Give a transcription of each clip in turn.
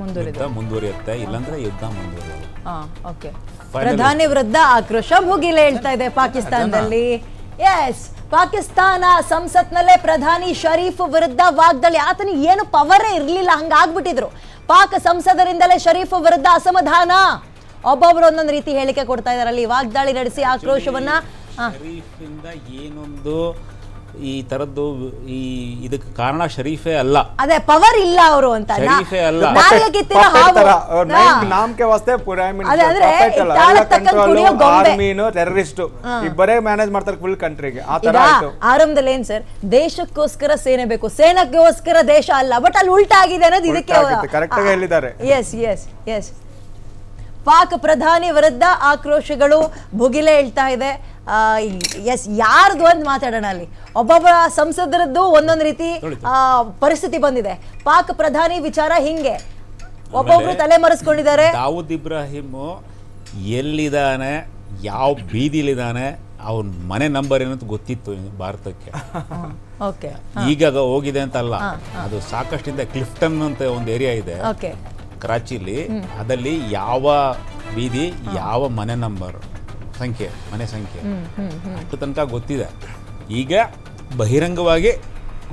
ಮುಂದುವರಿಯುತ್ತೆ, ಇಲ್ಲಾಂದ್ರೆ ಯುದ್ಧ ಮುಂದುವರಿಯೋದು. ಓಕೆ. ಪ್ರಧಾನಿ ವಿರುದ್ಧ ಆಕ್ರೋಶ ಭುಗಿಲೆ ಹೇಳ್ತಾ ಇದೆ ಪಾಕಿಸ್ತಾನದಲ್ಲಿ. ಎಸ್, ಪಾಕಿಸ್ತಾನ ಸಂಸತ್ನಲ್ಲೇ ಪ್ರಧಾನಿ ಶರೀಫ್ ವಿರುದ್ಧ ವಾಗ್ದಾಳಿ. ಆತನಿಗೆ ಏನು ಪವರೇ ಇರ್ಲಿಲ್ಲ, ಹಂಗಾಗ್ಬಿಟ್ಟಿದ್ರು. ಪಾಕ್ ಸಂಸದರಿಂದಲೇ ಶರೀಫ್ ವಿರುದ್ಧ ಅಸಮಾಧಾನ. ಒಬ್ಬೊಬ್ರು ಒಂದೊಂದು ರೀತಿ ಹೇಳಿಕೆ ಕೊಡ್ತಾ ಇದಾರೆ. ಅಲ್ಲಿ ವಾಗ್ದಾಳಿ ನಡೆಸಿ ಆಕ್ರೋಶವನ್ನ ಶರೀಫಿಂದ ಏನೊಂದು ಈ ತರದ್ದು ಇದಕ್ಕೆ ಕಾರಣ ಶರೀಫೇ ಅಲ್ಲ, ಅದೇ ಪವರ್ ಇಲ್ಲ ಅವರು ಅಂತ. ಶರೀಫೇ ಅಲ್ಲ, ನಾಮಕೆ ವಾಸ್ತೆ ಟೆರರಿಸ್ಟ್ ಇಬ್ಬರೇ ಮ್ಯಾನೇಜ್ ಮಾಡ್ತಾರೆ ಫುಲ್ ಕಂಟ್ರಿಗೆ. ಆರಂಭದಲ್ಲಿ ಏನ್ ಸರ್, ದೇಶಕ್ಕೋಸ್ಕರ ಸೇನೆ ಬೇಕು, ಸೇನೆಗೋಸ್ಕರ ದೇಶ ಅಲ್ಲ. ಬಟ್ ಅಲ್ಲಿ ಉಲ್ಟಾ ಆಗಿದೆ ಅನ್ನೋದು ಇದಕ್ಕೆ ಕರೆಕ್ಟ್ ಆಗಿ ಹೇಳಿದ್ದಾರೆ. S S S. ಪಾಕ್ ಪ್ರಧಾನಿ ವಿರುದ್ಧ ಆಕ್ರೋಶಗಳು ಭುಗಿಲೆ ಹೇಳ್ತಾ ಇದೆ. ಎಸ್, ಯಾರ್ದು ಅಂತ ಮಾತಾಡೋಣ. ಅಲ್ಲಿ ಒಬ್ಬೊಬ್ಬ ಸಂಸದರದ್ದು ಒಂದೊಂದು ರೀತಿ ಪರಿಸ್ಥಿತಿ ಬಂದಿದೆ. ಪಾಕ್ ಪ್ರಧಾನಿ ವಿಚಾರ ಹಿಂಗೆ ಒಬ್ಬೊಬ್ರು ತಲೆ ಮರೆಸ್ಕೊಂಡಿದ್ದಾರೆ. ದಾವೂದ್ ಇಬ್ರಾಹಿಂ ಎಲ್ಲಿದ್ದಾನೆ, ಯಾವ ಬೀದಿಲಿದ್ದಾನೆ, ಅವನ ಮನೆ ನಂಬರ್ ಏನಂತ ಗೊತ್ತಿತ್ತು ಭಾರತಕ್ಕೆ. ಈಗ ಹೋಗಿದೆ ಅಂತ ಅಲ್ಲ, ಅದು ಸಾಕಷ್ಟಿಂದ ಕ್ಲಿಫ್ಟನ್ ಅಂತ ಒಂದು ಏರಿಯಾ ಇದೆ ಕರಾಚಿಲಿ. ಅದಲ್ಲಿ ಯಾವ ಬೀದಿ, ಯಾವ ಮನೆ ನಂಬರ್ ಸಂಖ್ಯೆ, ಮನೆ ಸಂಖ್ಯೆ ಅಷ್ಟು ತನಕ ಗೊತ್ತಿದೆ. ಈಗ ಬಹಿರಂಗವಾಗಿ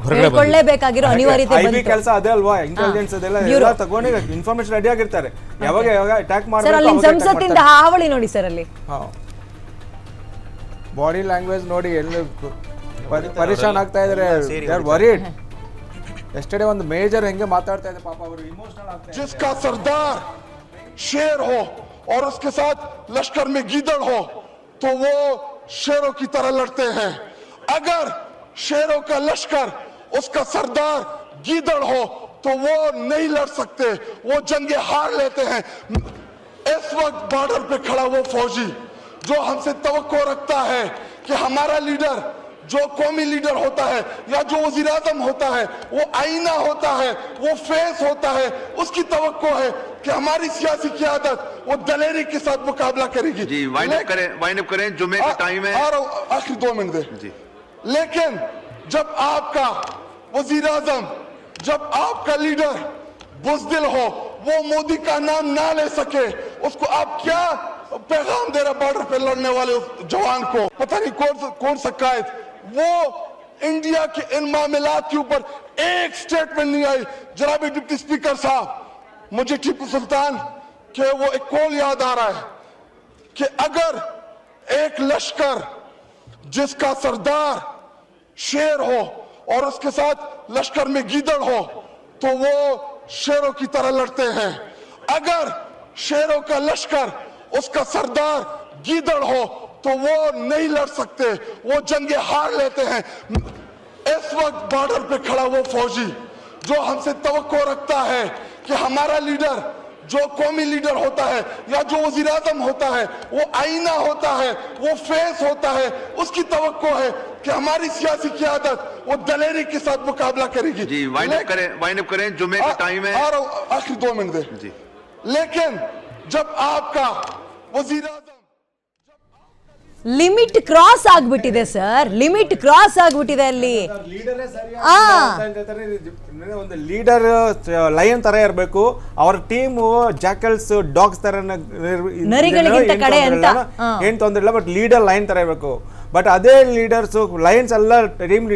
ಹೊರಗಡೆಬೇಕಾಗಿರೋ ಅನಿವಾರ್ಯತೆ ಕೆಲಸ ಅದೇ ಅಲ್ವಾ, ಇಂಟೆಲಿಜೆನ್ಸ್ ಅದೆಲ್ಲ ತಗೊಂಡು ಇನ್ಫಾರ್ಮೇಶನ್ ರೆಡಿ ಆಗಿರ್ತಾರೆ. ಯಾವಾಗ ಅಟ್ಯಾಕ್ ಮಾಡಬೇಕು ಸಂಸತ್ತಿಂದ ಹಾವಳಿ ನೋಡಿ ಸರ್. ಅಲ್ಲಿ ಬಾಡಿ ಲ್ಯಾಂಗ್ವೇಜ್ ನೋಡಿ ಎಲ್ಲಿ ಪರಿಶಾನ್ ಆಗ್ತಾ ಇದಾರೆ. ವರಿಡ್ ಎಸ್ಟರ್ಡೇ ಒಂದು ಮೇಜರ್ ಹೆಂಗೆ ಮಾತಾಡ್ತಾ ಇದೆ ಪಾಪ, ಅವರು ಇಮೋಷನಲ್ ಆಗ್ತಾ ಇದೆ. जिसका सरदार शेर हो और उसके साथ लश्कर में गीदड़ हो तो वो शेरों की तरह लड़ते हैं. अगर शेरों का लश्कर उसका सरदार गीदड़ हो तो वो नहीं लड़ सकते, वो जंगे हार लेते हैं. इस वक्त बॉर्डर पे खड़ा वो फौजी जो हमसे तवक्को रखता है कि हमारा लीडर, जो कौमी लीडर होता है या जो वजीर आजम होता है, वो आईना होता है, वो फेस होता है, उसकी तवक्को है कि हमारी सियासी क़यादत वो दलेरी के साथ मुकाबला करेगी. जी, वाइंड अप करें, जुमे का टाइम है. आखिरी 2 मिनट दे जी. लेकिन जब आपका वजीर आजम, जब आपका लीडर बुज़दिल हो, वो मोदी का नाम ना ले सके, उसको आप क्या पैगाम दे रहे बॉर्डर पे लड़ने वाले जवान को? पता नहीं कौन सा कायद. वो इंडिया के इन मामलात के ऊपर एक स्टेटमेंट नहीं आई. जनाब डिप्टी स्पीकर साहब, मुझे टीपू सुल्तान के वो एक कॉल याद आ रहा है कि अगर एक लश्कर जिसका सरदार शेर हो और उसके साथ लश्कर में गीदड़ हो तो वो शेरों की तरह लड़ते हैं. अगर शेरों का लश्कर उसका सरदार गीदड़ हो तो वो नहीं लड़ सकते, वो जंगे हार लेते हैं. इस वक्त बॉर्डर पे खड़ा वो फौजी जो हमसे तवक्को रखता है कि हमारा लीडर, जो कौमी लीडर होता है या जो वजीर आजम होता है, वो आईना होता है, वो फेस होता है, उसकी तवक्को है कि हमारी सियासी क़यादत वो दलेरी के साथ मुकाबला करेगी. जी, वाइंड अप करें, जुमे का टाइम है. आखिरी 2 मिनट दे जी. लेकिन जब आपका वजीर आजम ಲಿಮಿಟ್ ಕ್ರಾಸ್ ಆಗ್ಬಿಟ್ಟಿದೆ ಸರ್, ಲಿಮಿಟ್ ಕ್ರಾಸ್ ಆಗ್ಬಿಟ್ಟಿದೆ ಅಲ್ಲಿ. ಒಂದು ಲೀಡರ್ ಲಯನ್ ತರ ಇರಬೇಕು, ಅವರ ಟೀಮ್ ಜಾಕಲ್ಸ್ ಡಾಗ್ಸ್ ತರ ಏನ್ ತೊಂದ್ರೆ ಇಲ್ಲ, ಬಟ್ ಲೀಡರ್ ಲಯನ್ ತರ ಇರಬೇಕು. ಬಟ್ ಅದೇ ಲೀಡರ್ಸ್ ಲಯನ್ಸ್ ಎಲ್ಲ ಟೀಮ್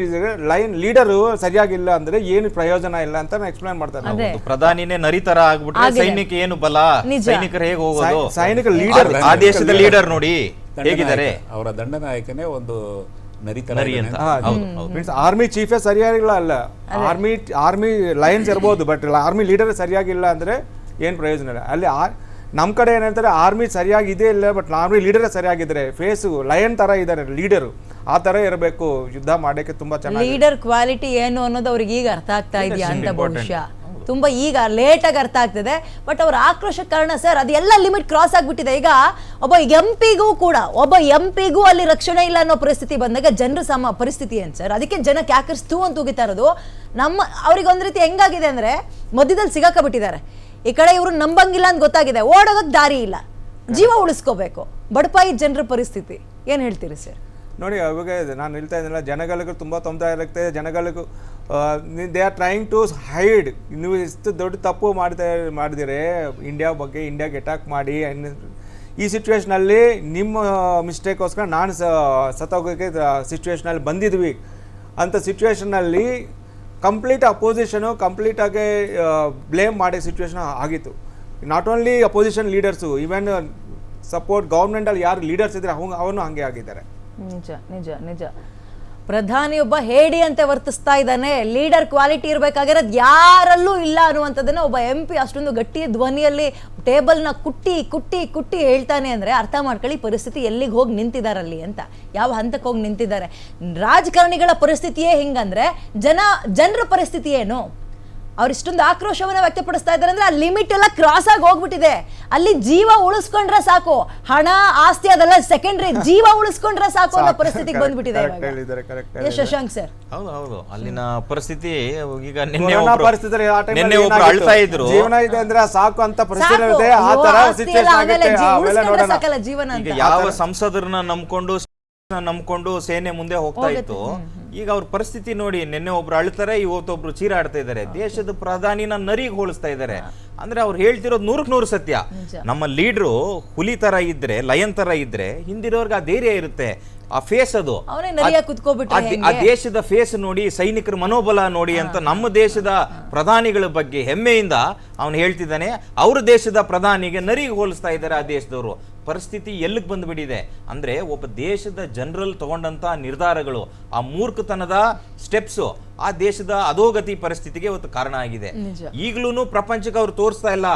ಲೀಡರ್ ಸರಿಯಾಗಿಲ್ಲ ಅಂದ್ರೆ ಏನು ಪ್ರಯೋಜನ ಇಲ್ಲ ಅಂತ ಎಕ್ಸ್ಪ್ಲೈನ್ ಮಾಡ್ತಾರೆ. ಪ್ರಧಾನಿನೇ ನರಿ ತರ ಆಗ್ಬಿಟ್ರೆ ಸೈನಿಕ ಏನು ಬಲ, ಸೈನಿಕರು ಹೇಗೆ ಹೋಗೋದು? ಸೈನಿಕ ಲೀಡರ್, ಆ ದೇಶದ ಲೀಡರ್ ನೋಡಿ ಹೇಗಿದ್ದಾರೆ. ಅವರ ದಂಡನಾಯಕನೇ ಒಂದು ನರಿ ಅಂತ. ಮೀನ್ಸ್ ಆರ್ಮಿ ಚೀಫೇ ಸರಿಯಾಗಿಲ್ಲ ಅಲ್ಲ, ಆರ್ಮಿ ಲಯನ್ಸ್ ಇರ್ಬೋದು, ಬಟ್ ಆರ್ಮಿ ಲೀಡರ್ ಸರಿಯಾಗಿಲ್ಲ ಅಂದ್ರೆ ಏನ್ ಪ್ರಯೋಜನ ಇಲ್ಲ. ಅಲ್ಲಿ ನಮ್ ಕಡೆ ಏನಂತಾರೆ, ಆರ್ಮಿ ಸರಿಯಾಗಿದೆ ಇಲ್ಲ, ಬಟ್ ಆರ್ಮಿ ಲೀಡರ್ ಸರಿಯಾಗಿದ್ರೆ ಫೇಸ್ ಲಯನ್ ತರ ಇದಾರೆ ಲೀಡರ್, ಆ ತರ ಇರಬೇಕು. ಯುದ್ಧ ಮಾಡಕ್ಕೆ ತುಂಬಾ ಚೆನ್ನಾಗಿ ಲೀಡರ್ ಕ್ವಾಲಿಟಿ ಏನು ಅನ್ನೋದು ಅವ್ರಿಗೆ ಈಗ ಅರ್ಥ ಆಗ್ತಾ ಇದೆಯಾ ಅಂತ ಬಹುಶಃ ತುಂಬಾ ಈಗ ಲೇಟ್ ಆಗಿ ಅರ್ಥ ಆಗ್ತಿದೆ. ಬಟ್ ಅವ್ರ ಆಕ್ರೋಶ ಕಾರಣ ಸರ್ ಅದೆಲ್ಲ ಲಿಮಿಟ್ ಕ್ರಾಸ್ ಆಗ್ಬಿಟ್ಟಿದೆ. ಈಗ ಒಬ್ಬ ಎಂಪಿಗೂ ಅಲ್ಲಿ ರಕ್ಷಣೆ ಇಲ್ಲ ಅನ್ನೋ ಪರಿಸ್ಥಿತಿ ಬಂದಾಗ ಜನರ ಪರಿಸ್ಥಿತಿ ಏನ್ ಸರ್? ಅದಕ್ಕೆ ಜನ ಕ್ಯಾಕರ್ಸ್ತು ಅಂತ ಹೋಗಿತಾ ಇರೋದು. ಅವ್ರಿಗೆ ಒಂದ್ ರೀತಿ ಹೆಂಗಾಗಿದೆ ಅಂದ್ರೆ ಮಧ್ಯದಲ್ಲಿ ಸಿಗಾಕಬಿಟ್ಟಿದ್ದಾರೆ. ಈ ಕಡೆ ಇವ್ರು ನಂಬಂಗಿಲ್ಲ ಅಂತ ಗೊತ್ತಾಗಿದೆ, ಓಡೋದಕ್ಕೆ ದಾರಿ ಇಲ್ಲ, ಜೀವ ಉಳಿಸ್ಕೋಬೇಕು. ಬಡಪಾಯಿ ಜನರ ಪರಿಸ್ಥಿತಿ ಏನ್ ಹೇಳ್ತೀರಿ ಸರ್? ನೋಡಿ ಅವಾಗ ನಾನು ಹೇಳ್ತಾ ಇದ್ದೀನಲ್ಲ, ಜನಗಳಿಗೂ ತುಂಬ ತೊಂದರೆ ಇರುತ್ತೆ, ಜನಗಳಿಗೂ they are trying to hide. ನೀವು ಎಷ್ಟು ದೊಡ್ಡ ತಪ್ಪು ಮಾಡಿದಿರೆ ಇಂಡಿಯಾ ಬಗ್ಗೆ, ಇಂಡಿಯಾಗೆ ಅಟ್ಯಾಕ್ ಮಾಡಿ. ಈ ಸಿಚುವೇಶ್ನಲ್ಲಿ ನಿಮ್ಮ ಮಿಸ್ಟೇಕ್ಗೋಸ್ಕರ ನಾನು ಸತ್ತೋಗೋಕ್ಕೆ ಸಿಚುವೇಶ್ನಲ್ಲಿ ಬಂದಿದ್ವಿ ಅಂತ ಸಿಚುವೇಶನ್ನಲ್ಲಿ ಕಂಪ್ಲೀಟ್ ಅಪೋಸಿಷನು ಕಂಪ್ಲೀಟಾಗಿ ಬ್ಲೇಮ್ ಮಾಡೋ ಸಿಚುವೇಶನ್ ಆಗಿತ್ತು. Not only opposition leaders, even support ಗೌರ್ಮೆಂಟಲ್ಲಿ ಯಾರು ಲೀಡರ್ಸ್ ಇದ್ದಾರೆ ಅವನು ಹಾಗೆ ಆಗಿದ್ದಾರೆ. ನಿಜ ನಿಜ ನಿಜ. ಪ್ರಧಾನಿಯೊಬ್ಬ ಹೇಡಿ ಅಂತ ವರ್ತಿಸ್ತಾ ಇದ್ದಾನೆ, ಲೀಡರ್ ಕ್ವಾಲಿಟಿ ಇರಬೇಕಾಗಿರೋದು ಯಾರಲ್ಲೂ ಇಲ್ಲ ಅನ್ನುವಂಥದ್ದನ್ನು ಒಬ್ಬ MP ಅಷ್ಟೊಂದು ಗಟ್ಟಿ ಧ್ವನಿಯಲ್ಲಿ ಟೇಬಲ್ನ ಕುಟ್ಟಿ ಕುಟ್ಟಿ ಕುಟ್ಟಿ ಹೇಳ್ತಾನೆ ಅಂದರೆ ಅರ್ಥ ಮಾಡ್ಕೊಳ್ಳಿ ಪರಿಸ್ಥಿತಿ ಎಲ್ಲಿಗೆ ಹೋಗಿ ನಿಂತಿದ್ದಾರಲ್ಲಿ ಅಂತ, ಯಾವ ಹಂತಕ್ಕೆ ಹೋಗಿ ನಿಂತಿದ್ದಾರೆ. ರಾಜಕಾರಣಿಗಳ ಪರಿಸ್ಥಿತಿಯೇ ಹಿಂಗಂದ್ರೆ ಜನರ ಪರಿಸ್ಥಿತಿ ಏನು? ಅವ್ರು ಇಷ್ಟೊಂದು ಆಕ್ರೋಶವನ್ನ ವ್ಯಕ್ತಪಡಿಸ್ತಾ ಇದ್ದಾರೆ ಅಂದ್ರೆ ಆ ಲಿಮಿಟ್ ಎಲ್ಲ ಕ್ರಾಸ್ ಆಗಿ ಹೋಗ್ಬಿಟ್ಟಿದೆ. ಅಲ್ಲಿ ಜೀವ ಉಳಿಸ್ಕೊಂಡ್ರೆ ಸಾಕು, ಹಣ ಆಸ್ತಿ ಅದೆಲ್ಲ ಸೆಕೆಂಡ್ರಿ, ಜೀವ ಉಳಿಸ್ಕೊಂಡ್ರೆ ಸಾಕು ಅನ್ನೋ ಪರಿಸ್ಥಿತಿಗೆ ಬಂದ್ಬಿಟ್ಟಿದೆ ಶಶಾಂಕ್ ಸರ್. ಹೌದು, ಅಲ್ಲಿನ ಪರಿಸ್ಥಿತಿ ಈಗ ನಿನ್ನೆ ಒಬ್ರು ಅಳ್ತಾ ಇದ್ರು, ಜೀವನ ಇದೆ ಅಂದ್ರೆ ಸಾಕು ಅಂತ ಪರಿಸ್ಥಿತಿ ಇದೆ. ಆ ತರ ಸಿಚುವೇಶನ್ ಆಗುತ್ತೆ. ಜೀವನ ಈಗ ಯಾವ ಸಂಸದರನ್ನ ನಂಬ್ಕೊಂಡು ಸೇನೆ ಮುಂದೆ ಹೋಗ್ತಾ ಇತ್ತು, ಈಗ ಅವ್ರ ಪರಿಸ್ಥಿತಿ ನೋಡಿ. ನಿನ್ನೆ ಒಬ್ರು ಅಳ್ತಾರೆ, ಇವತ್ತೊಬ್ರು ಚೀರಾಡ್ತಾ ಇದ್ದಾರೆ. ದೇಶದ ಪ್ರಧಾನಿನ ನರಿಗೆ ಹೋಲಿಸ್ತಾ ಇದ್ದಾರೆ. ಅಂದ್ರೆ ಅವ್ರು ಹೇಳ್ತಿರೋದು 100% ಸತ್ಯ. ನಮ್ಮ ಲೀಡ್ರು ಹುಲಿ ತರ ಇದ್ರೆ, ಲಯನ್ ತರ ಇದ್ರೆ ಹಿಂದಿರೋರ್ಗೆ ಆ ಧೈರ್ಯ ಇರುತ್ತೆ, ಆ ಫೇಸ್ ಅದು, ಆ ದೇಶದ ಫೇಸ್ ನೋಡಿ, ಸೈನಿಕರ ಮನೋಬಲ ನೋಡಿ ಅಂತ ನಮ್ಮ ದೇಶದ ಪ್ರಧಾನಿಗಳ ಬಗ್ಗೆ ಹೆಮ್ಮೆಯಿಂದ ಅವನು ಹೇಳ್ತಿದ್ದಾನೆ. ಅವ್ರ ದೇಶದ ಪ್ರಧಾನಿಗೆ ನರಿಗೆ ಹೋಲಿಸ್ತಾ ಇದ್ದಾರೆ ಆ ದೇಶದವರು. ಪರಿಸ್ಥಿತಿ ಎಲ್ಲಿಗೆ ಬಂದ್ಬಿಟ್ಟಿದೆ ಅಂದ್ರೆ, ಒಬ್ಬ ದೇಶದ ಜನರಲ್ ತಗೊಂಡಂತ ನಿರ್ಧಾರಗಳು, ಆ ಮೂರ್ಖತನದ ಸ್ಟೆಪ್ಸು ಆ ದೇಶದ ಅಧೋಗತಿ ಪರಿಸ್ಥಿತಿಗೆ ಇವತ್ತು ಕಾರಣ ಆಗಿದೆ. ಈಗಲೂ ಪ್ರಪಂಚಕ್ಕೆ ಅವ್ರು ತೋರಿಸ್ತಾ ಇಲ್ಲ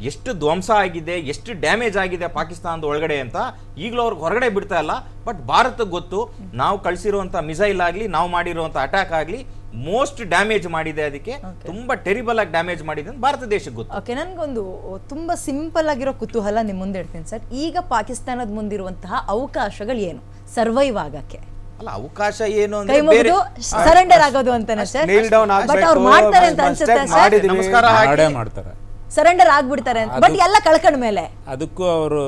ಎಷ್ಟು ಧ್ವಂಸ ಆಗಿದೆ, ಎಷ್ಟು ಡ್ಯಾಮೇಜ್ ಆಗಿದೆ ಪಾಕಿಸ್ತಾನದ ಒಳಗಡೆ ಅಂತ. ಈಗಲೂ ಅವ್ರಿಗೆ ಹೊರಗಡೆ ಬಿಡ್ತಾ ಇಲ್ಲ. ಬಟ್ ಭಾರತಕ್ಕೆ ಗೊತ್ತು, ನಾವು ಕಳಿಸಿರುವಂತ ಮಿಸೈಲ್ ಆಗಲಿ, ನಾವು ಮಾಡಿರುವಂತ ಅಟ್ಯಾಕ್ ಆಗಲಿ ಮೋಸ್ಟ್ ಡ್ಯಾಮೇಜ್ ಮಾಡಿದೆ, ಅದಕ್ಕೆ ತುಂಬಾ ಟೆರಿಬಲ್ ಆಗಿ ಡ್ಯಾಮೇಜ್ ಮಾಡಿದೆ ಅಂತ ಭಾರತ ದೇಶಕ್ಕೆ ಗೊತ್ತು. ಓಕೆ, ನನ್ಗೊಂದು ತುಂಬಾ ಸಿಂಪಲ್ ಆಗಿರೋ ಕುತೂಹಲ ನಿಮ್ ಮುಂದೆ ಇಡ್ತೀನಿ ಸರ್. ಈಗ ಪಾಕಿಸ್ತಾನದ ಮುಂದಿರುವಂತಹ ಅವಕಾಶಗಳು ಏನು ಸರ್ವೈವ್ ಆಗಕ್ಕೆ? ಅಲ್ಲ, ಅವಕಾಶ ಏನು ಅಂದ್ರೆ ಸರೆಂಡರ್ ಆಗೋದು ಅಂತಾನೆ ಸರ್. ಬಟ್ ಅವ್ರು ಮಾಡ್ತಾರೆ ಅಂತ ಅನ್ಸುತ್ತೆ ಸರ್. ನಮಸ್ಕಾರ ಮಾಡ್ತಾರೆ, ಸರೆಂಡರ್ ಆಗ್ಬಿಡ್ತಾರೆ ಅಂತ. ಬಟ್ ಎಲ್ಲ ಕಳ್ಕೊಂಡ ಮೇಲೆ ಅದಕ್ಕೂ ಅವರು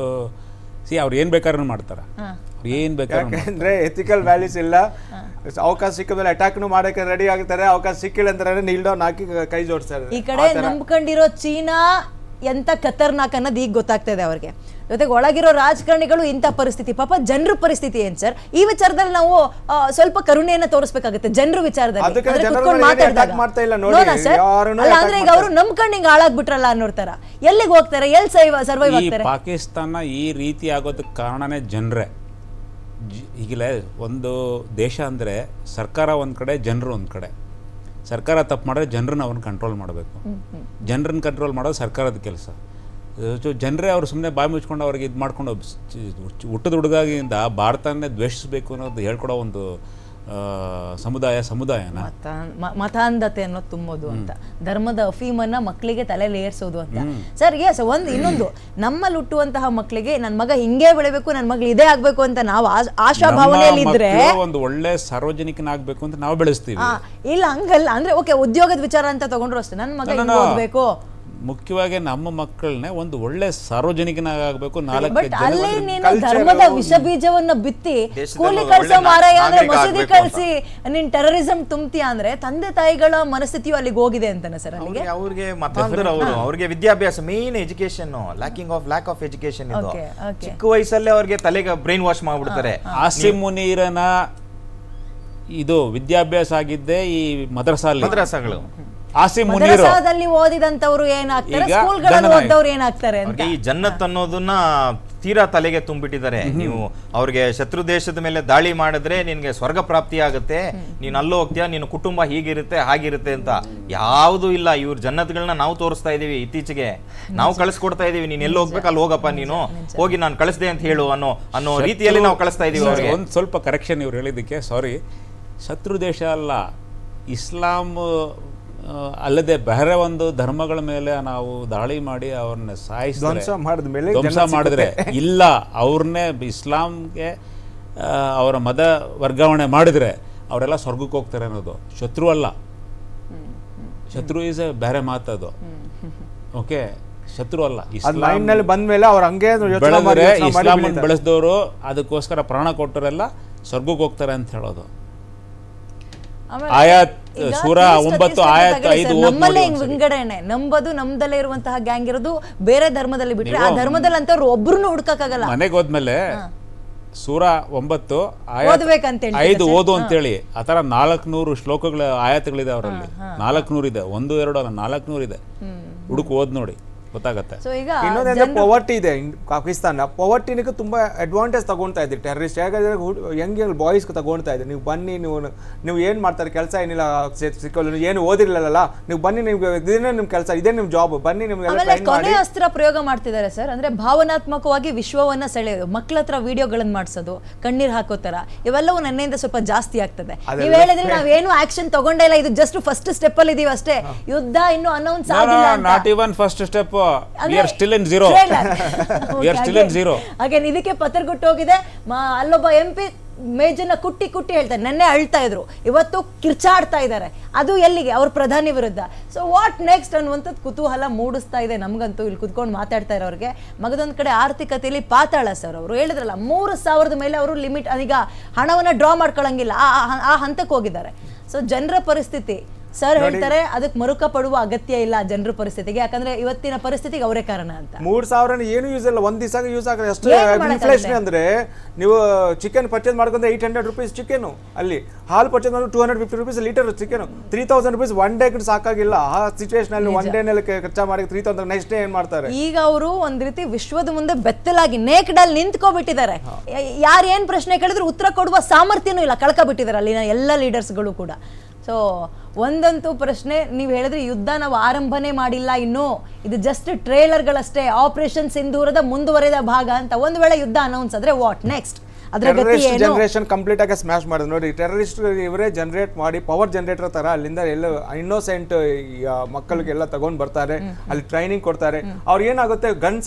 ಅವ್ರು ಏನ್ ಬೇಕಾದ್ರೂ ಮಾಡ್ತಾರ, ಏನ್ ಬೇಕಾದ್ರೆ ಅಂದ್ರೆ ಎಥಿಕಲ್ ವ್ಯಾಲ್ಯೂಸ್ ಇಲ್ಲ. ಅವಕಾಶ ಸಿಕ್ಕಿದ್ರೆ ಅಟ್ಯಾಕ್ನು ಮಾಡಕ್ಕೆ ರೆಡಿ ಆಗ್ತಾರೆ, ಅವಕಾಶ ಸಿಕ್ಕಿಲ್ಲ ಅಂದ್ರೆ ನೀಲ್ ಡೌನ್ ಹಾಕಿ ಕೈ ಜೋಡಿಸ್ತಾರೆ. ಈ ಕಡೆ ನಂಬ್ಕೊಂಡಿರೋ ಚೀನಾ ಎಂತ ಖತರ್ನಾಕ್ ಅನ್ನೋದು ಈಗ ಗೊತ್ತಾಗ್ತಾ ಇದೆ ಅವ್ರಿಗೆ. ಜೊತೆಗೆ ಒಳಗಿರೋ ರಾಜಕಾರಣಿಗಳು ಇಂಥ ಪರಿಸ್ಥಿತಿ, ಪಾಪ ಜನರ ಪರಿಸ್ಥಿತಿ ಏನ್ ಸರ್? ಈ ವಿಚಾರದಲ್ಲಿ ನಾವು ಸ್ವಲ್ಪ ಕರುಣೆಯನ್ನ ತೋರಿಸ್ಬೇಕಾಗುತ್ತೆ ಜನರ ವಿಚಾರದಲ್ಲಿ. ಅಂದ್ರೆ ಈಗ ಅವರು ನಂಬ್ಕೊಂಡು ಹಿಂಗ್ ಹಾಳಾಗ್ಬಿಟ್ರಲ್ಲ ಅನ್ನೋ ತರ ಎಲ್ಲಿಗೆ ಹೋಗ್ತಾರೆ, ಎಲ್ಲಿ ಸರ್ವೈವ್ ಆಗ್ತಾರೆ? ಪಾಕಿಸ್ತಾನ ಈ ರೀತಿ ಆಗೋದಕ್ಕೆ ಕಾರಣನೇ ಜನರೇ. ಈಗಲೇ ಒಂದು ದೇಶ ಅಂದರೆ ಸರ್ಕಾರ ಒಂದು ಕಡೆ, ಜನರು ಒಂದು ಕಡೆ. ಸರ್ಕಾರ ತಪ್ಪು ಮಾಡಿದ್ರೆ ಜನರನ್ನ ಅವ್ರನ್ನ ಕಂಟ್ರೋಲ್ ಮಾಡಬೇಕು, ಜನರನ್ನ ಕಂಟ್ರೋಲ್ ಮಾಡೋದು ಸರ್ಕಾರದ ಕೆಲಸ. ಜನರೇ ಅವ್ರು ಸುಮ್ಮನೆ ಬಾಯಿ ಮುಚ್ಕೊಂಡು ಅವ್ರಿಗೆ ಇದು ಮಾಡ್ಕೊಂಡು ಹುಟ್ಟದ ಹುಡುಗಾಗಿಂದ ಭಾರತನೇ ದ್ವೇಷಿಸಬೇಕು ಅನ್ನೋದು ಹೇಳ್ಕೊಡೋ ಒಂದು ಸಮುದಾಯನ ಮತಾಂಧತೆ ಅನ್ನೋ ತುಂಬೋದು ಅಂತ, ಧರ್ಮದ ಅಫೀಮನ್ನ ಮಕ್ಕಳಿಗೆ ತಲೆಯಲ್ಲಿ ಏರ್ಸೋದು ಅಂತ ಸರ್. ಎಸ್, ಇನ್ನೊಂದು ನಮ್ಮಲ್ಲಿ ಹುಟ್ಟುವಂತಹ ಮಕ್ಕಳಿಗೆ ನನ್ನ ಮಗ ಹಿಂಗೆ ಬೆಳಿಬೇಕು, ನನ್ನ ಮಗಳು ಇದೇ ಆಗ್ಬೇಕು ಅಂತ ನಾವು ಆಶಾ ಭಾವನೆಯಲ್ಲಿ ಇದ್ರೆ ಒಂದು ಒಳ್ಳೆ ಸಾರ್ವಜನಿಕನಾಗಬೇಕು ಅಂತ ನಾವು ಬೆಳೆಸ್ತೀವಿ. ಇಲ್ಲ ಹಂಗಲ್ಲ, ಅಂದ್ರೆ ಓಕೆ ಉದ್ಯೋಗದ ವಿಚಾರ ಅಂತ ತಗೊಂಡ್ರು ಅಷ್ಟೇ, ನನ್ನ ಮಗ ಹಿಂಗೆ ಓದ್ಬೇಕು. ಮುಖ್ಯವಾಗಿ ನಮ್ಮ ಮಕ್ಕಳನ್ನೇ ಒಂದು ಒಳ್ಳೆ ಸಾರ್ವಜನಿಕನಾಗಬೇಕು. ಬಟ್ ಅಲ್ಲಿ ನೀನು ಧರ್ಮದ ವಿಷ ಬೀಜವನ್ನ ಬಿತ್ತಿ ಕೂಲಿ ಕಳ್ಸೋ ಮಾರಾಯ ಅಂದ್ರೆ ಮಸೀದಿ ಕಳ್ಸಿ ನೀನ್ ಟೆರರಿಸಂ ತುಂಬ್ತೀಯ ಅಂದ್ರೆ ತಂದೆ ತಾಯಿಗಳ ಮನಸ್ಥಿತಿಯು ಅಲ್ಲಿಗೆ ಹೋಗಿದೆ ಅಂತಾನೆ ಸರ್. ಅವ್ರಿಗೆ ಮತಾಂತರ, ಅವ್ರಿಗೆ ವಿದ್ಯಾಭ್ಯಾಸ, main education, lack of education ಇದು. ಚಿಕ್ಕ ವಯಸ್ಸಲ್ಲೇ ಅವ್ರಿಗೆ ತಲೆಗೆ ಬ್ರೈನ್ ವಾಶ್ ಮಾಡ್ಬಿಡ್ತಾರೆ. ಆಸಿಮ್ ಮುನೀರನ ಇದು ವಿದ್ಯಾಭ್ಯಾಸ ಆಗಿದ್ದೆ ಈ ಮದ್ರಸಾಗಳು. ಆಸಿಮ್ ಮುನೀರ್ ಓದಿದಂತವ್ರು ಏನಾಗ್ತಾರೆ, ಸ್ಕೂಲ್ಗಳಲ್ಲಿ ಓದವ್ರು ಏನಾಗ್ತಾರೆ ಅಂತ ಈ ಜನ್ನತ್ ಅನ್ನೋದನ್ನ ತೀರಾ ತಲೆಗೆ ತುಂಬಿಟ್ಟಿದ್ದಾರೆ. ನೀವು ಅವ್ರಿಗೆ ಶತ್ರು ದೇಶದ ಮೇಲೆ ದಾಳಿ ಮಾಡಿದ್ರೆ ನಿನ್ಗೆ ಸ್ವರ್ಗ ಪ್ರಾಪ್ತಿ ಆಗುತ್ತೆ, ನೀನ್ ಅಲ್ಲೂ ಹೋಗ್ತೀಯ, ನಿನ್ನ ಕುಟುಂಬ ಹೀಗಿರುತ್ತೆ ಹಾಗಿರುತ್ತೆ ಅಂತ. ಯಾವುದು ಇಲ್ಲ. ಇವ್ರ ಜನ್ನತ್ಗಳನ್ನ ನಾವು ತೋರಿಸ್ತಾ ಇದೀವಿ, ಇತ್ತೀಚೆಗೆ ನಾವು ಕಳಿಸ್ಕೊಡ್ತಾ ಇದೀವಿ. ನೀನ್ ಎಲ್ಲಿ ಹೋಗ್ಬೇಕು ಅಲ್ಲಿ ಹೋಗಪ್ಪ, ನೀನು ಹೋಗಿ ನಾನು ಕಳಿಸ್ದೆ ಅಂತ ಹೇಳು ಅನ್ನೋ ರೀತಿಯಲ್ಲಿ ನಾವು ಕಳಿಸ್ತಾ ಇದೀವಿ ಅವ್ರಿಗೆ. ಒಂದು ಸ್ವಲ್ಪ ಕರೆಕ್ಷನ್ ಇವ್ರು ಹೇಳಿದ್ದಕ್ಕೆ ಸಾರಿ. ಶತ್ರು ದೇಶ ಅಲ್ಲ, ಇಸ್ಲಾಂ ಅಲ್ಲದೆ ಬೇರೆ ಒಂದು ಧರ್ಮಗಳ ಮೇಲೆ ನಾವು ದಾಳಿ ಮಾಡಿ ಅವ್ರನ್ನ ಧ್ವಂಸ ಮಾಡಿದ್ರೆ ಇಲ್ಲ, ಅವ್ರನ್ನೇ ಇಸ್ಲಾಂಗೆ ಅವರ ಮತ ವರ್ಗಾವಣೆ ಮಾಡಿದ್ರೆ ಅವರೆಲ್ಲ ಸ್ವರ್ಗಕ್ಕೆ ಹೋಗ್ತಾರೆ ಅನ್ನೋದು ಶತ್ರು ಅಲ್ಲ. ಶತ್ರು ಈಸ್ ಬೇರೆ ಮಾತದು. ಓಕೆ, ಶತ್ರು ಅಲ್ಲ. ಇಸ್ಲಾಂ ಬಂದ್ಮೇಲೆ ಅವ್ರ ಹಂಗೆ ಇಸ್ಲಾಂ ಬೆಳೆಸಿದವರು ಅದಕ್ಕೋಸ್ಕರ ಪ್ರಾಣ ಕೊಟ್ಟರೆಲ್ಲ ಸ್ವರ್ಗಕ್ಕೆ ಹೋಗ್ತಾರೆ ಅಂತ ಹೇಳೋದು. ಆಮೇಲೆ ಆಯಾತ್ ಈಗ ಸೂರ ತೀರ್ಥ 9 ತೀರ್ಥ ಆಯಾತ್ ತಗೊಳ್ಳಿ 5 ಸರ್, ಓದ್ ನಮ್ಮಲ್ಲೇ ನೋಡಿ ಹಿಂಗ್ ಒಂದ್ಸರಿ. ವಿಂಗಡಣೆ, ನಂಬದು ನಮ್ದಲ್ಲೇ ಇರುವಂತಹ ಗ್ಯಾಂಗ್ ಇರೋದು, ಬೇರೆ ಧರ್ಮದಲ್ಲಿ ಬಿಟ್ರೆ ಆ ಧರ್ಮದಲ್ಲಿ ಅಂತವ್ರು ಒಬ್ರು ಹುಡ್ಕಕ್ಕಾಗಲ್ಲ. ಮನೆಗೆ ಹೋದ್ಮೇಲೆ ಸೂರ 9 ಆಯಾತ್ ಓದ್ಬೇಕಂತ ಹೇಳ್ತೀರಾ 5 ಓದು ಅಂತೇಳಿ ಆ ಥರ 400 ಶ್ಲೋಕಗಳ ಆಯಾತಗಳಿದೆ ಅವರಲ್ಲಿ. 400 ಇದೆ, 1 2 ಅಲ್ಲ 400 ಇದೆ. ಹುಡುಕ್ ಓದ್ ನೋಡಿ ಗೊತ್ತಾಗತ್ತೆ. ಸೊ ಈಗ ಇನ್ನೊಂದಂದ್ರೆ ಪವರ್ಟಿ ಇದೆ ಪಾಕಿಸ್ತಾನ. ಪವರ್ಟಿನಿಗೂ ತುಂಬಾ ಅಡ್ವಾಂಟೇಜ್ ತಗೊಳ್ತಾ ಇದ್ರಿ ಟೆರರಿಸ್ಟ್. ಯಾಕಂದ್ರೆ ಯಂಗ್ ಬಾಯ್ಸ್ ತಗೊಳ್ತಾ ಇದ್ರಿ, ನೀವು ಬನ್ನಿ, ನೀವು ಏನ್ ಮಾಡ್ತಾರೆ ಕೆಲಸ ಏನಿಲ್ಲ ಸಿಕ್ಕಲ್ಲ, ನೀವು ಏನು ಓದಿರ್ಲಿಲ್ಲ, ನೀವು ಬನ್ನಿ, ನಿಮ್ಗೆ ಇದೇನೇ ನಿಮ್ ಕೆಲಸ, ಇದೇ ನಿಮ್ ಜಾಬ್, ಬನ್ನಿ ನಿಮ್ಗೆ ಆಮೇಲೆ ಕೊನೆ ಅಸ್ತ್ರ ಪ್ರಯೋಗ ಮಾಡ್ತಿದ್ದಾರೆ ಸರ್. ಅಂದ್ರೆ ಭಾವನಾತ್ಮಕವಾಗಿ ವಿಶ್ವವನ್ನ ಸೆಳೆಯೋದು, ಮಕ್ಕಳ ಹತ್ರ ವಿಡಿಯೋಗಳನ್ನ ಮಾಡಿಸೋದು, ಕಣ್ಣೀರ್ ಹಾಕೋತರ, ಇವೆಲ್ಲವೂ ನನ್ನಿಂದ ಸ್ವಲ್ಪ ಜಾಸ್ತಿ ಆಗ್ತದೆ. ನೀವ್ ಹೇಳಿದ್ರೆ ನಾವೇನು ಆಕ್ಷನ್ ತಗೊಂಡೇ ಇಲ್ಲ, ಇದು ಜಸ್ಟ್ ಫಸ್ಟ್ ಸ್ಟೆಪ್ ಅಲ್ಲಿ ಇದೀವಿ ಅಷ್ಟೇ, ಯುದ್ಧ ಇನ್ನು ಅನೌನ್ಸ್ ಆಗಿಲ್ಲ ಅಂತ. Not even first step, we are still in zero. We are still in zero. ಹಾಗೆ ಇದಕ್ಕೆ ಪತ್ರಗುಟ್ಟು ಹೋಗಿದೆ. ಅಲ್ಲೊಬ್ಬ MP ಮೇಜನ್ನ ಕುಟ್ಟಿ ಹೇಳ್ತಾರೆ, ನೆನ್ನೆ ಅಳ್ತಾ ಇದ್ರು, ಇವತ್ತು ಕಿರ್ಚಾಡ್ತಾ ಇದ್ದಾರೆ. ಅದು ಎಲ್ಲಿಗೆ? ಅವ್ರ ಪ್ರಧಾನಿ ವಿರುದ್ಧ. ಸೊ ವಾಟ್ ನೆಕ್ಸ್ಟ್ ಅನ್ನುವಂಥದ್ದು ಕುತೂಹಲ ಮೂಡಿಸ್ತಾ ಇದೆ ನಮ್ಗಂತೂ, ಇಲ್ಲಿ ಕುತ್ಕೊಂಡು ಮಾತಾಡ್ತಾ ಇರೋರಿಗೆ. ಮಗದೊಂದ್ ಕಡೆ ಆರ್ಥಿಕತೆಯಲ್ಲಿ ಪಾತಾಳ ಸರ್. ಅವರು ಹೇಳಿದ್ರಲ್ಲ 3,000 ಮೇಲೆ ಅವರು ಲಿಮಿಟ್, ಈಗ ಹಣವನ್ನ ಡ್ರಾ ಮಾಡ್ಕೊಳಂಗಿಲ್ಲ, ಆ ಹಂತಕ್ಕೆ ಹೋಗಿದ್ದಾರೆ. ಸೊ ಜನರ ಪರಿಸ್ಥಿತಿ ಸರ್ ಹೇಳ್ತಾರೆ ಅದಕ್ಕೆ ಮರುಕ ಪಡುವ ಅಗತ್ಯ ಇಲ್ಲ ಜನರ ಪರಿಸ್ಥಿತಿಗೆ, ಯಾಕಂದ್ರೆ ಇವತ್ತಿನ ಪರಿಸ್ಥಿತಿಗೆ ಅವರೇ ಕಾರಣ ಅಂತ. 3,000 ಏನು ಯೂಸ್ ಇಲ್ಲ, ಒಂದ್ ದಿವಸ ಯೂಸ್ ಆಗಲ್ಲ. ಅಷ್ಟು ಇನ್ಫ್ಲೇಷನ್ ಅಂದ್ರೆ ನೀವು ಚಿಕನ್ ಪರ್ಚೇಸ್ ಮಾಡ್ಕೊಂಡ್ರೆ 800 ರೂಪೀಸ್ ಚಿಕನ್, ಅಲ್ಲಿ ಹಾಲು ಪರ್ಚೇಸ್ ಮಾಡಿದ್ರೆ 250 rupees litre chicken, 3,000 rupees one day ಸಾಕಾಗಿಲ್ಲ. ಆ ಸಿಚುವೇಶನ್ ಅಲ್ಲಿ ಒನ್ ಡೇ ನಲ್ಲಿ ಖರ್ಚು ಮಾಡಿ 3,000 ನೆಕ್ಸ್ಟ್ ಡೇ ಏನ್ ಮಾಡ್ತಾರೆ? ಈಗ ಅವರು ಒಂದ್ ರೀತಿ ವಿಶ್ವದ ಮುಂದೆ ಬೆತ್ತಲಾಗಿ ನೇಕ್ಡ್ ಅಲ್ಲಿ ನಿಂತ್ಕೋಬಿಟ್ಟಿದ್ದಾರೆ. ಯಾರು ಏನ್ ಪ್ರಶ್ನೆ ಕೇಳಿದ್ರು ಉತ್ತರ ಕೊಡುವ ಸಾಮರ್ಥ್ಯನೂ ಇಲ್ಲ, ಕಳ್ಕೊಬಿಟ್ಟಿದ್ದಾರೆ ಅಲ್ಲಿನ ಎಲ್ಲ ಲೀಡರ್ಸ್ಗಳು ಕೂಡ. ಸೊ ಒಂದಂತೂ ಪ್ರಶ್ನೆ, ನೀವು ಹೇಳಿದ್ರೆ ಯುದ್ಧ ನಾವು ಆರಂಭನೆ ಮಾಡಿಲ್ಲ ಇನ್ನು, ಇದು ಜಸ್ಟ್ ಟ್ರೇಲರ್ಗಳಷ್ಟೇ, ಆಪರೇಷನ್ ಸಿಂಧೂರದ ಮುಂದುವರೆದ ಭಾಗ ಅಂತ. ಒಂದು ವೇಳೆ ಯುದ್ಧ ಅನೌನ್ಸ್ ಆದ್ರೆ ವಾಟ್ ನೆಕ್ಸ್ಟ್? ಅದರ ಗತಿ ಏನು? ಜನರೇಷನ್ ಕಂಪ್ಲೀಟ್ ಆಗಿ ಸ್ಮ್ಯಾಶ್ ಮಾಡಿದ್ರು ನೋಡಿ. ಟೆರರಿಸ್ಟ್ ಇವರೇ ಜನರೇಟ್ ಮಾಡಿ ಪವರ್ ಜನರೇಟರ್ ತರ ಅಲ್ಲಿಂದ ಎಲ್ಲ ಇನ್ನೋಸೆಂಟ್ ಮಕ್ಕಳಿಗೆಲ್ಲ ತಗೊಂಡ್ ಬರ್ತಾರೆ, ಅಲ್ಲಿ ಟ್ರೈನಿಂಗ್ ಕೊಡ್ತಾರೆ. ಅವ್ರು ಏನಾಗುತ್ತೆ, ಗನ್ಸ್